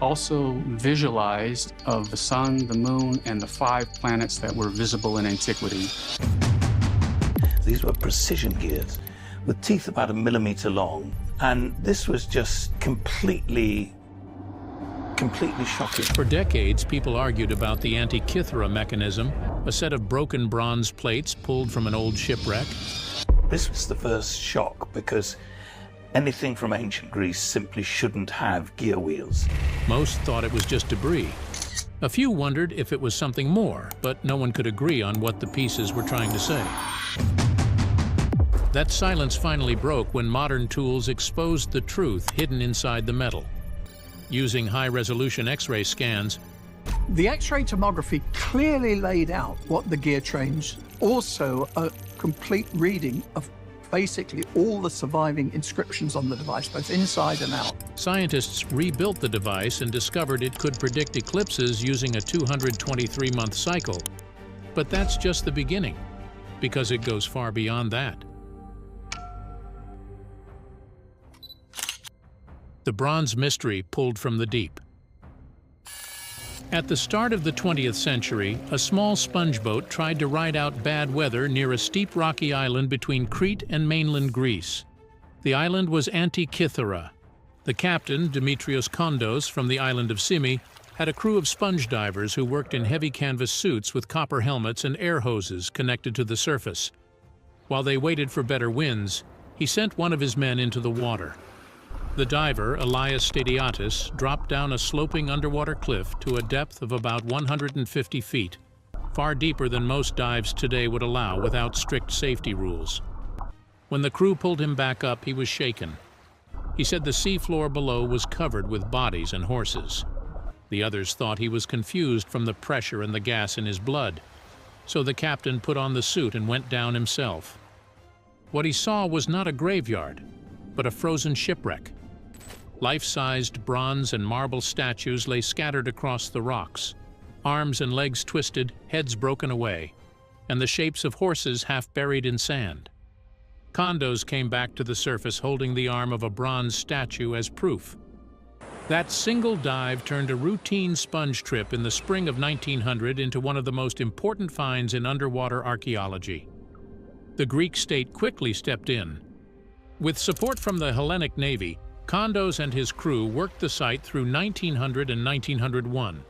Also visualized of the sun, the moon, and the 5 planets that were visible in antiquity. These were precision gears with teeth about 1 millimeter long, and this was just completely shocking. For decades, people argued about the Antikythera mechanism, a set of broken bronze plates pulled from an old shipwreck. This was the first shock because anything from ancient Greece simply shouldn't have gear wheels. Most thought it was just debris. A few wondered if it was something more, but no one could agree on what the pieces were trying to say. That silence finally broke when modern tools exposed the truth hidden inside the metal. Using high-resolution X-ray scans, the X-ray tomography clearly laid out what the gear changed. Also, a complete reading of basically all the surviving inscriptions on the device, both inside and out. Scientists rebuilt the device and discovered it could predict eclipses using a 223-month cycle. But that's just the beginning, because it goes far beyond that. The bronze mystery pulled from the deep. At the start of the 20th century, a small sponge boat tried to ride out bad weather near a steep rocky island between Crete and mainland Greece. The island was Antikythera. The captain, Dimitrios Kondos from the island of Symi, had a crew of sponge divers who worked in heavy canvas suits with copper helmets and air hoses connected to the surface. While they waited for better winds, he sent one of his men into the water. The diver, Elias Stadiatis, dropped down a sloping underwater cliff to a depth of about 150 feet, far deeper than most dives today would allow without strict safety rules. When the crew pulled him back up, he was shaken. He said the seafloor below was covered with bodies and horses. The others thought he was confused from the pressure and the gas in his blood, so the captain put on the suit and went down himself. What he saw was not a graveyard, but a frozen shipwreck. Life-sized bronze and marble statues lay scattered across the rocks, arms and legs twisted, heads broken away, and the shapes of horses half buried in sand. Kondos came back to the surface holding the arm of a bronze statue as proof. That single dive turned a routine sponge trip in the spring of 1900 into one of the most important finds in underwater archaeology. The Greek state quickly stepped in. With support from the Hellenic Navy, Kondos and his crew worked the site through 1900 and 1901.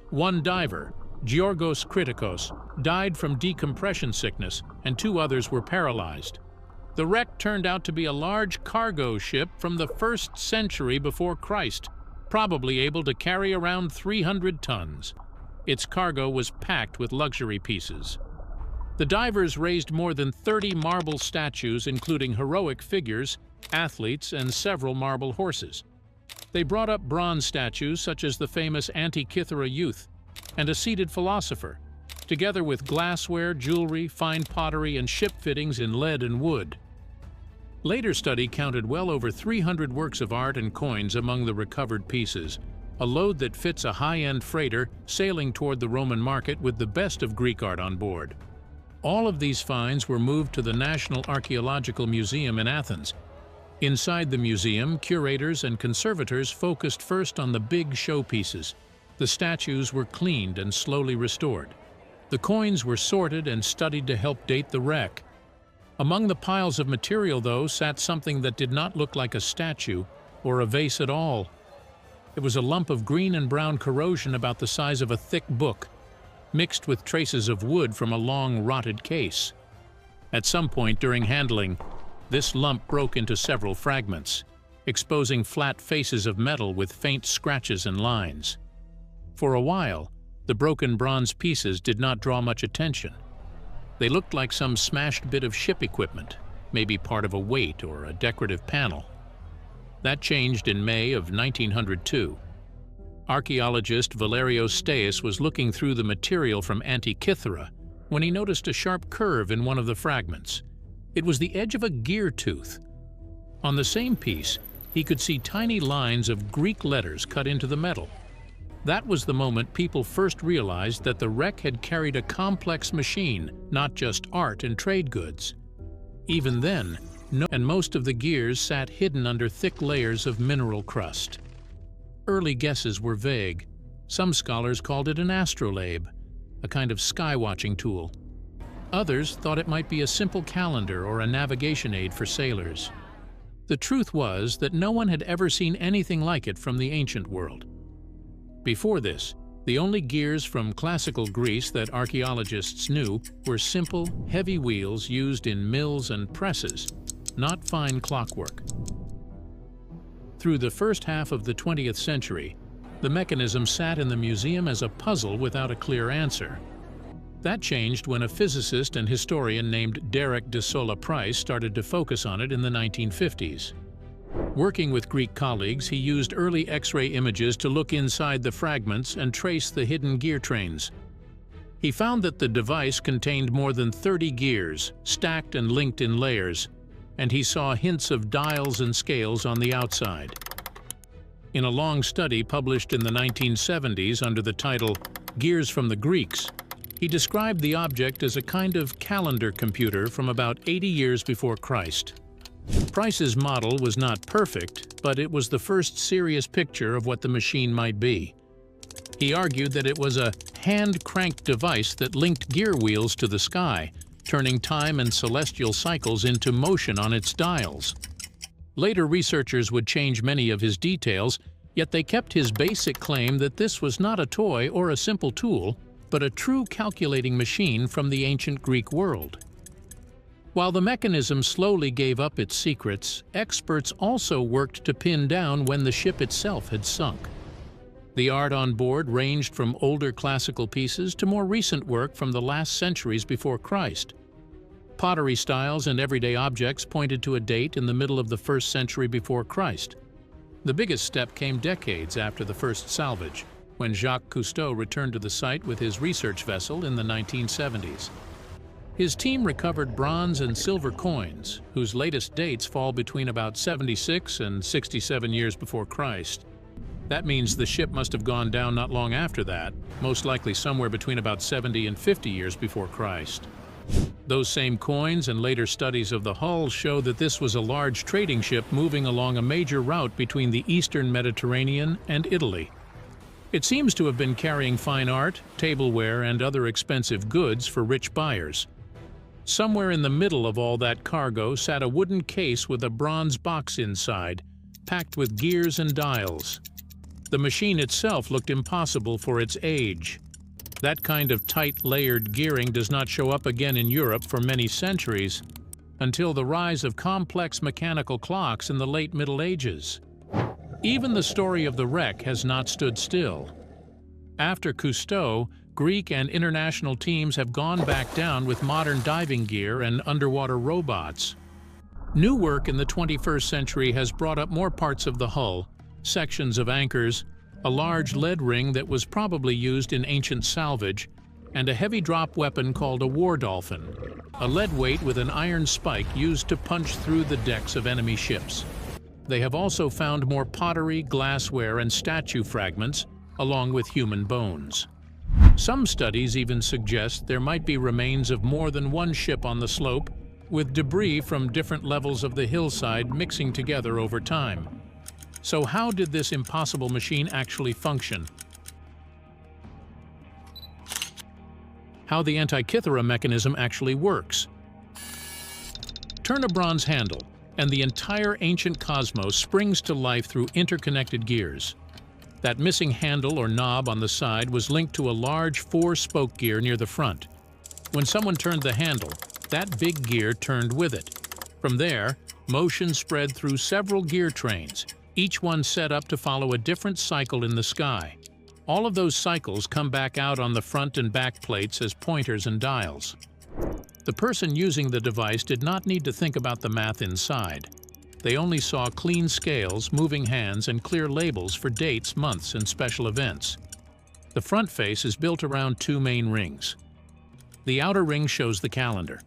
One diver, Georgos Kritikos, died from decompression sickness, and 2 others were paralyzed. The wreck turned out to be a large cargo ship from the 1st century before Christ, probably able to carry around 300 tons. Its cargo was packed with luxury pieces. The divers raised more than 30 marble statues, including heroic figures, athletes, and several marble horses. They brought up bronze statues such as the famous Antikythera youth and a seated philosopher, together with glassware, jewelry, fine pottery, and ship fittings in lead and wood. Later study counted well over 300 works of art and coins among the recovered pieces, a load that fits a high-end freighter sailing toward the Roman market with the best of Greek art on board. All of these finds were moved to the National Archaeological Museum in Athens. Inside the museum, curators and conservators focused first on the big showpieces. The statues were cleaned and slowly restored. The coins were sorted and studied to help date the wreck. Among the piles of material, though, sat something that did not look like a statue or a vase at all. It was a lump of green and brown corrosion about the size of a thick book, mixed with traces of wood from a long, rotted case. At some point during handling, this lump broke into several fragments, exposing flat faces of metal with faint scratches and lines. For a while, the broken bronze pieces did not draw much attention. They looked like some smashed bit of ship equipment, maybe part of a weight or a decorative panel. That changed in May of 1902. Archaeologist Valerios Steis was looking through the material from Antikythera when he noticed a sharp curve in one of the fragments. It was the edge of a gear tooth. On the same piece, he could see tiny lines of Greek letters cut into the metal. That was the moment people first realized that the wreck had carried a complex machine, not just art and trade goods. Even then, most of the gears sat hidden under thick layers of mineral crust. Early guesses were vague. Some scholars called it an astrolabe, a kind of sky-watching tool. Others thought it might be a simple calendar or a navigation aid for sailors. The truth was that no one had ever seen anything like it from the ancient world. Before this, the only gears from classical Greece that archaeologists knew were simple, heavy wheels used in mills and presses, not fine clockwork. Through the first half of the 20th century, the mechanism sat in the museum as a puzzle without a clear answer. That changed when a physicist and historian named Derek de Solla Price started to focus on it in the 1950s. Working with Greek colleagues, he used early X-ray images to look inside the fragments and trace the hidden gear trains. He found that the device contained more than 30 gears, stacked and linked in layers, and he saw hints of dials and scales on the outside. In a long study published in the 1970s under the title "Gears from the Greeks," he described the object as a kind of calendar computer from about 80 years before Christ. Price's model was not perfect, but it was the first serious picture of what the machine might be. He argued that it was a hand-cranked device that linked gear wheels to the sky, turning time and celestial cycles into motion on its dials. Later researchers would change many of his details, yet they kept his basic claim that this was not a toy or a simple tool, but a true calculating machine from the ancient Greek world. While the mechanism slowly gave up its secrets, experts also worked to pin down when the ship itself had sunk. The art on board ranged from older classical pieces to more recent work from the last centuries before Christ. Pottery styles and everyday objects pointed to a date in the middle of the 1st century before Christ. The biggest step came decades after the first salvage, when Jacques Cousteau returned to the site with his research vessel in the 1970s. His team recovered bronze and silver coins, whose latest dates fall between about 76 and 67 years before Christ. That means the ship must have gone down not long after that, most likely somewhere between about 70 and 50 years before Christ. Those same coins and later studies of the hull show that this was a large trading ship moving along a major route between the eastern Mediterranean and Italy. It seems to have been carrying fine art, tableware, and other expensive goods for rich buyers. Somewhere in the middle of all that cargo sat a wooden case with a bronze box inside, packed with gears and dials. The machine itself looked impossible for its age. That kind of tight, layered gearing does not show up again in Europe for many centuries, until the rise of complex mechanical clocks in the late Middle Ages. Even the story of the wreck has not stood still. After Cousteau, Greek and international teams have gone back down with modern diving gear and underwater robots. New work in the 21st century has brought up more parts of the hull, sections of anchors, a large lead ring that was probably used in ancient salvage, and a heavy drop weapon called a war dolphin, a lead weight with an iron spike used to punch through the decks of enemy ships. They have also found more pottery, glassware, and statue fragments, along with human bones. Some studies even suggest there might be remains of more than one ship on the slope, with debris from different levels of the hillside mixing together over time. So how did this impossible machine actually function? How the Antikythera mechanism actually works. Turn a bronze handle, and the entire ancient cosmos springs to life through interconnected gears. That missing handle or knob on the side was linked to a large 4-spoke gear near the front. When someone turned the handle, that big gear turned with it. From there, motion spread through several gear trains, each one set up to follow a different cycle in the sky. All of those cycles come back out on the front and back plates as pointers and dials. The person using the device did not need to think about the math inside. They only saw clean scales, moving hands, and clear labels for dates, months, and special events. The front face is built around 2 main rings. The outer ring shows the calendar.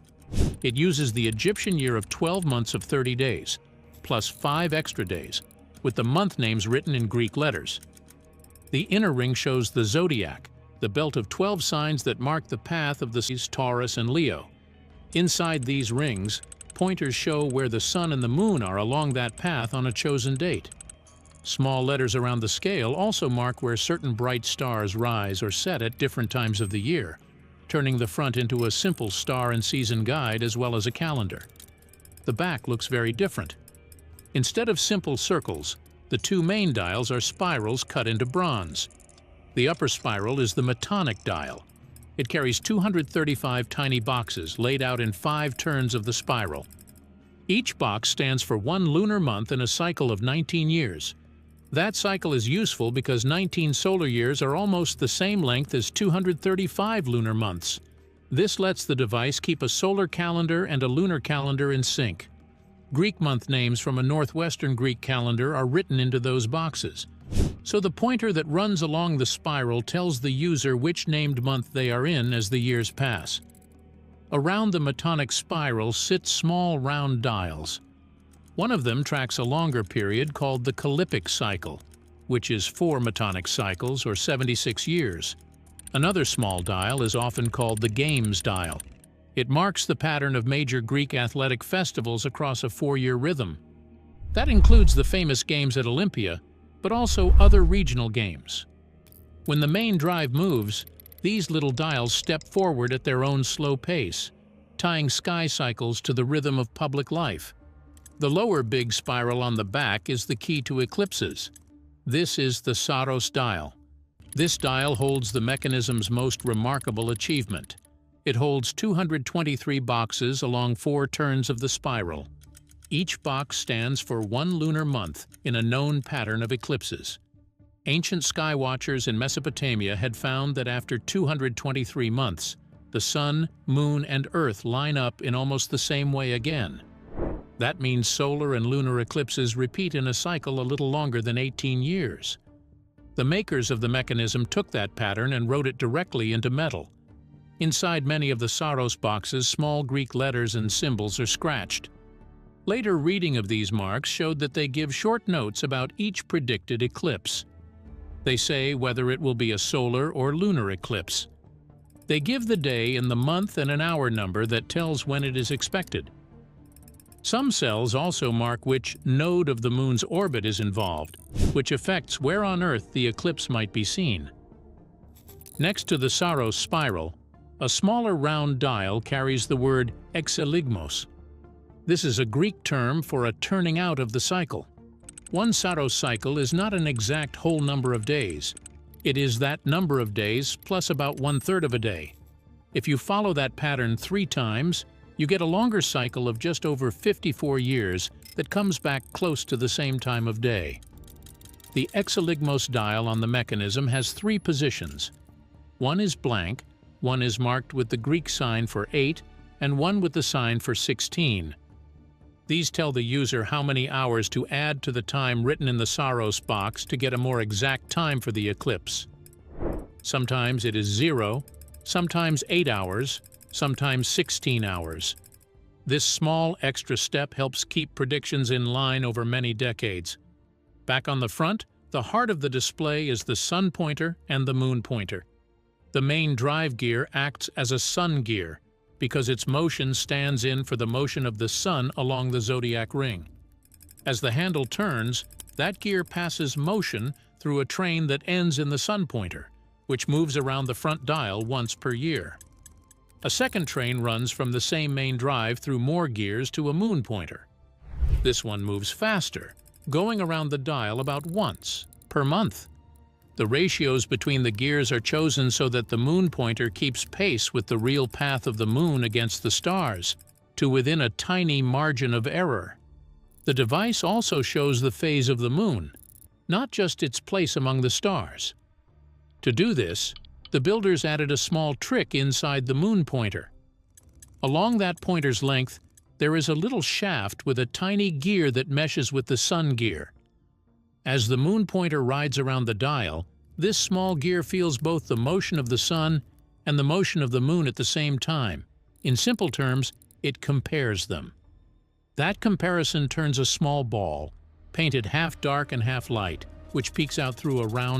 It uses the Egyptian year of 12 months of 30 days, plus 5 extra days, with the month names written in Greek letters. The inner ring shows the zodiac, the belt of 12 signs that mark the path of the seas Taurus and Leo. Inside these rings, pointers show where the sun and the moon are along that path on a chosen date. Small letters around the scale also mark where certain bright stars rise or set at different times of the year, turning the front into a simple star and season guide as well as a calendar. The back looks very different. Instead of simple circles, the two main dials are spirals cut into bronze. The upper spiral is the Metonic dial. It carries 235 tiny boxes laid out in 5 turns of the spiral. Each box stands for 1 lunar month in a cycle of 19 years. That cycle is useful because 19 solar years are almost the same length as 235 lunar months. This lets the device keep a solar calendar and a lunar calendar in sync. Greek month names from a northwestern Greek calendar are written into those boxes. So the pointer that runs along the spiral tells the user which named month they are in as the years pass. Around the Metonic spiral sit small round dials. One of them tracks a longer period called the Callippic cycle, which is 4 Metonic cycles or 76 years. Another small dial is often called the Games dial. It marks the pattern of major Greek athletic festivals across a 4-year rhythm. That includes the famous games at Olympia, but also other regional games. When the main drive moves, these little dials step forward at their own slow pace, tying sky cycles to the rhythm of public life. The lower big spiral on the back is the key to eclipses. This is the Saros dial. This dial holds the mechanism's most remarkable achievement. It holds 223 boxes along 4 turns of the spiral. Each box stands for 1 lunar month in a known pattern of eclipses. Ancient sky watchers in Mesopotamia had found that after 223 months, the sun, moon, and earth line up in almost the same way again. That means solar and lunar eclipses repeat in a cycle a little longer than 18 years. The makers of the mechanism took that pattern and wrote it directly into metal. Inside many of the Saros boxes, small Greek letters and symbols are scratched. Later reading of these marks showed that they give short notes about each predicted eclipse. They say whether it will be a solar or lunar eclipse. They give the day and the month and an hour number that tells when it is expected. Some cells also mark which node of the moon's orbit is involved, which affects where on Earth the eclipse might be seen. Next to the Saros spiral, a smaller round dial carries the word exeligmos. This is a Greek term for a turning out of the cycle. One Saros cycle is not an exact whole number of days. It is that number of days plus about 1/3 of a day. If you follow that pattern 3 times, you get a longer cycle of just over 54 years that comes back close to the same time of day. The exeligmos dial on the mechanism has 3 positions. One is blank, one is marked with the Greek sign for 8, and one with the sign for 16. These tell the user how many hours to add to the time written in the Saros box to get a more exact time for the eclipse. Sometimes it is 0, sometimes 8 hours, sometimes 16 hours. This small extra step helps keep predictions in line over many decades. Back on the front, the heart of the display is the sun pointer and the moon pointer. The main drive gear acts as a sun gear because its motion stands in for the motion of the sun along the zodiac ring. As the handle turns, that gear passes motion through a train that ends in the sun pointer, which moves around the front dial once per year. A second train runs from the same main drive through more gears to a moon pointer. This one moves faster, going around the dial about once per month. The ratios between the gears are chosen so that the moon pointer keeps pace with the real path of the moon against the stars, to within a tiny margin of error. The device also shows the phase of the moon, not just its place among the stars. To do this, the builders added a small trick inside the moon pointer. Along that pointer's length, there is a little shaft with a tiny gear that meshes with the sun gear. As the moon pointer rides around the dial, this small gear feels both the motion of the sun and the motion of the moon at the same time. In simple terms, it compares them. That comparison turns a small ball, painted half dark and half light, which peeks out through a round